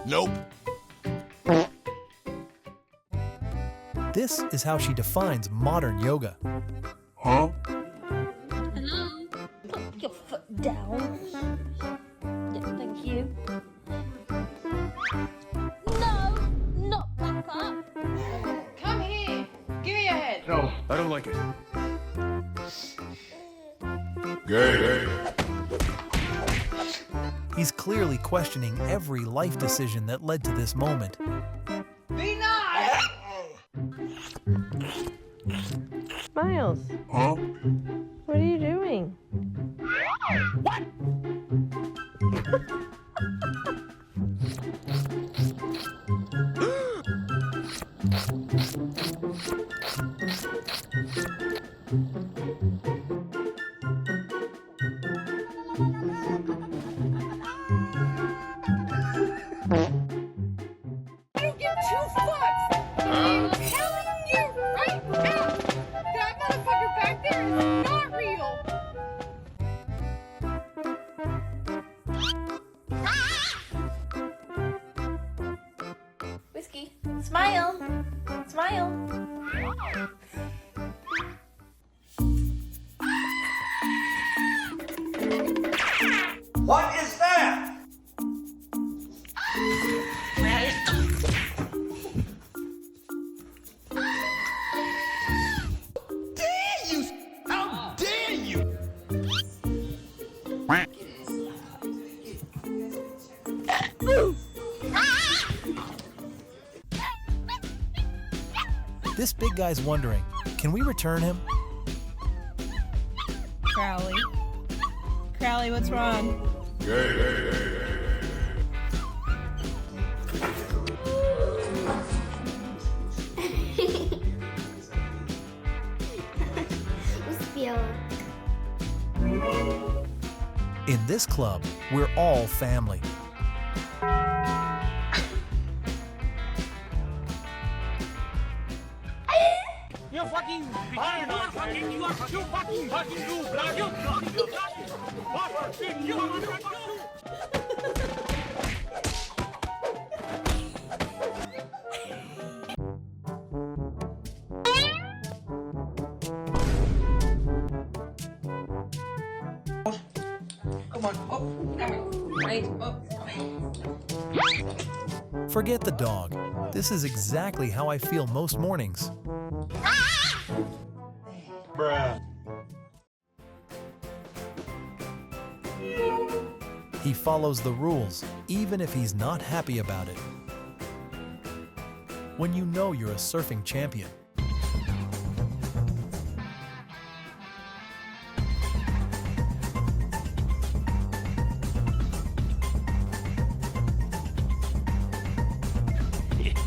Nope. This is how she defines modern yoga. Huh? Hello? Put your foot down. Yeah, thank you. No, not back up. Come here. Give me your head. No, I don't like it. Gay. He's clearly questioning every life decision that led to this moment. Be nice. Miles, Huh? what are you doing? What? You give two fucks. I'm telling you right now. That motherfucker back there is not real. Whiskey, smile. Smile. What is that? Dare you? How dare you? This big guy's wondering, can we return him? Crowley. Crowley, what's wrong? In this club, we're all family. You fucking Come on. Oh, come on. Right. Oh, Forget the dog. This is exactly how I feel most mornings. Bruh. He follows the rules, even if he's not happy about it. When you know you're a surfing champion,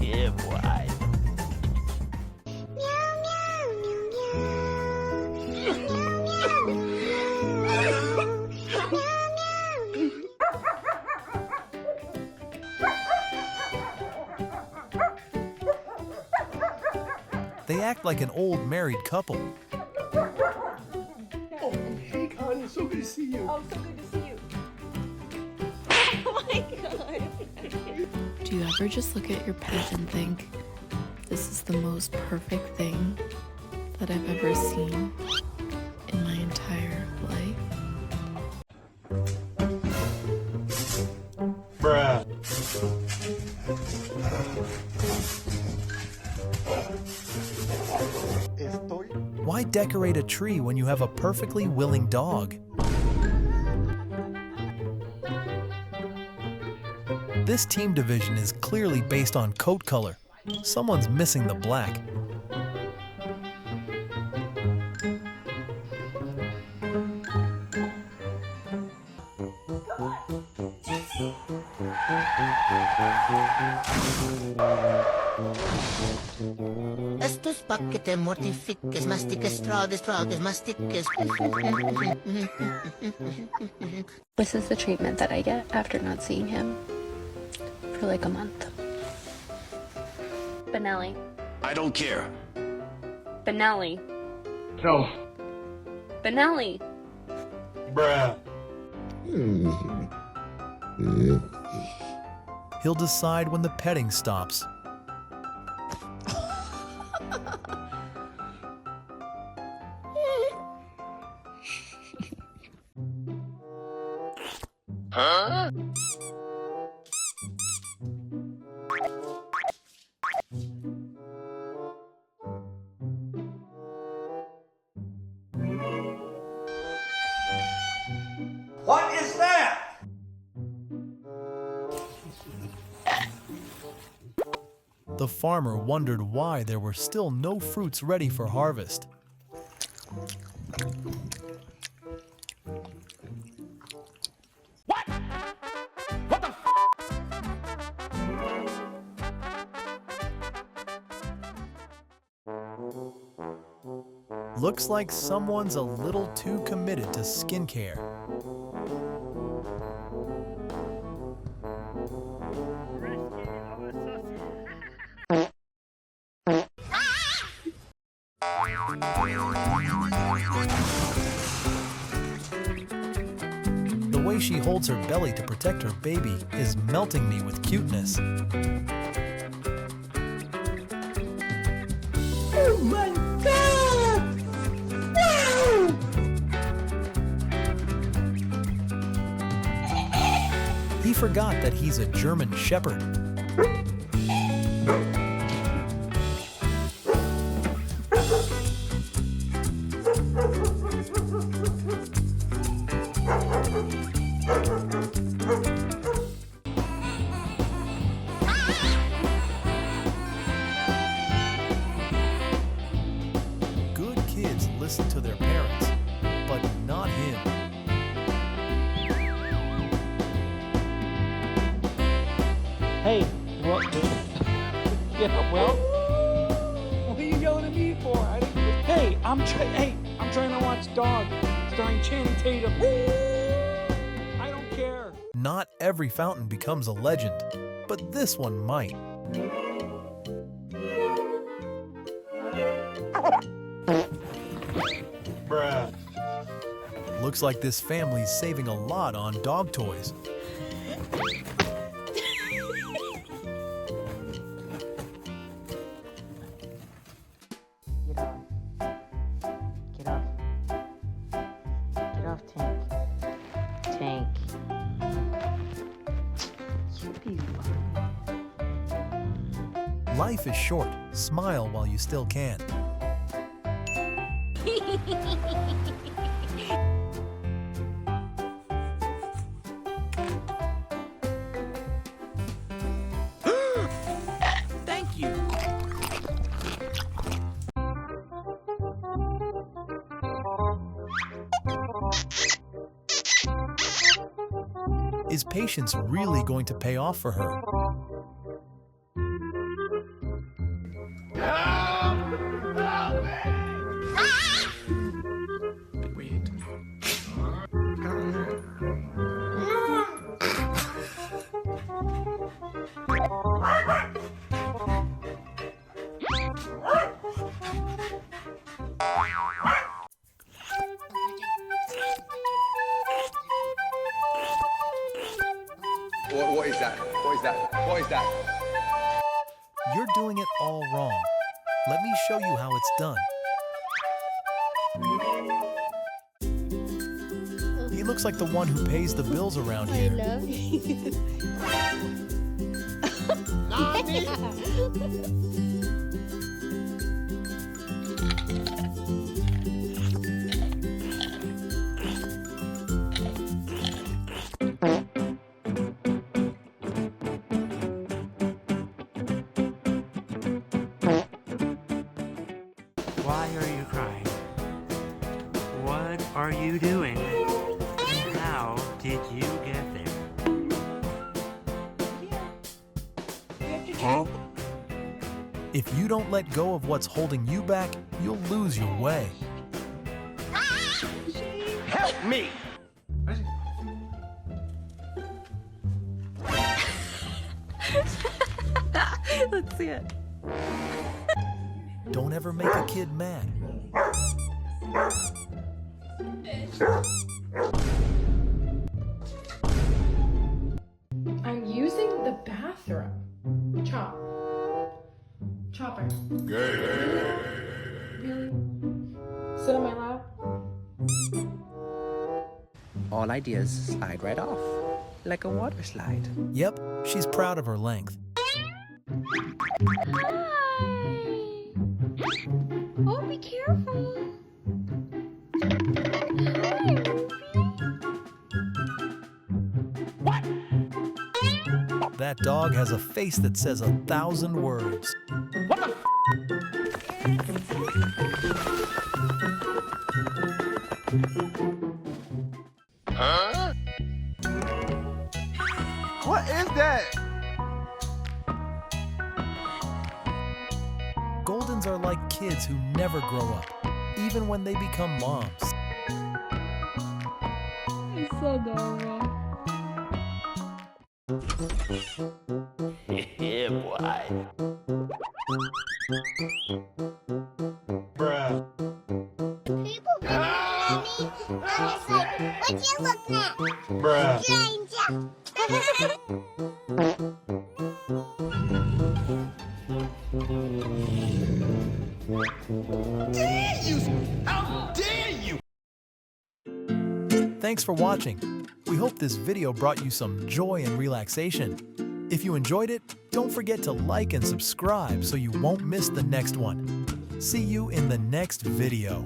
yeah, boy. they act like an old married couple. Oh, hey, Connie, so good to see you. Oh, so good to see you. Oh my god. Do you ever just look at your pet and think, this is the most perfect thing that I've ever seen in my entire life? Bruh. Why decorate a tree when you have a perfectly willing dog? This team division is clearly based on coat color. Someone's missing the black. Estos paquetes mortifiques, mastiques, tragues, mastiques. This is the treatment that I get after not seeing him for like a month. Benelli. I don't care. Benelli. No. Benelli. Bruh. He'll decide when the petting stops. What is that? The farmer wondered why there were still no fruits ready for harvest. Looks like someone's a little too committed to skincare. The way she holds her belly to protect her baby is melting me with cuteness. Oh my God! Wow! He forgot that he's a German Shepherd. Good kids listen to their parents, but not him. Hey, what? Yeah, well, what are you yelling at me for? Hey, I'm trying to watch Dog, starring Channing Tatum. I don't care. Not every fountain becomes a legend, but this one might. Bruh. Looks like this family's saving a lot on dog toys. Get off. Get off, Tank. Tank. You be fine. Life is short. Smile while you still can. Thank you. Is patience really going to pay off for her? Wait. What is that? What is that? What is that? You're doing it all wrong. Let me show you how it's done. He looks like the one who pays the bills around I here. love you. Why are you crying? What are you doing? And how did you get there? Huh? If you don't let go of what's holding you back, you'll lose your way. Help me! Let's see it. Don't ever make a kid mad. I'm using the bathroom. syrup. Chop. Chopper. Really? Sit on my lap. All ideas slide right off, like a water slide. Yep, she's proud of her length. Hi. Oh, be careful. Hi, Ruby. That dog has a face that says 1,000 words. Huh? What is that? Goldens are like kids who never grow up, even when they become moms. It's so adorable. Yeah, boy. Bruh. People come at me, I'm just like, what you looking at? Bruh. Stranger. How dare you? Thanks for watching. We hope this video brought you some joy and relaxation. If you enjoyed it, don't forget to like and subscribe so you won't miss the next one. See you in the next video.